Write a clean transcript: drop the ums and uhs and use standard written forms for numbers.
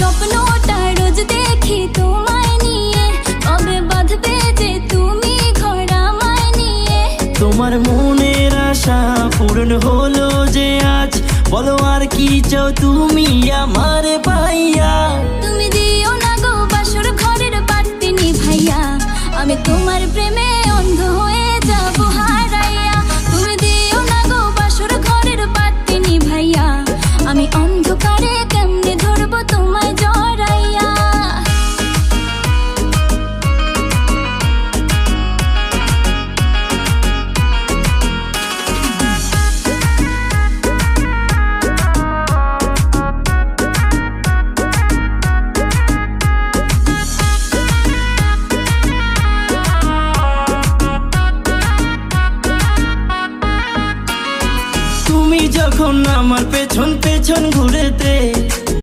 স্বপ্নটা রোজ দেখি তোমায় নিয়ে, কবে বাঁধবে যে তুমি ঘর আমায় নিয়ে। তোমার মনের আশা পূরণ হলো যে আজ, বলো আর কি চাও তুমি আমার পাইয়া। তুমি দিও না গো বাসর ঘরের বাতি নিভাইয়া, আমি তোমার প্রেমে অন্ধ হয়ে যাব হারাইয়া। তুমি দিও না গো বাসর ঘরের বাতি নিভাইয়া, আমি অন্ধকারে কেমনে ধরবো তোমায় জড়াইয়া। তুমি যখন আমার পেছন পেছন ঘুরেতে,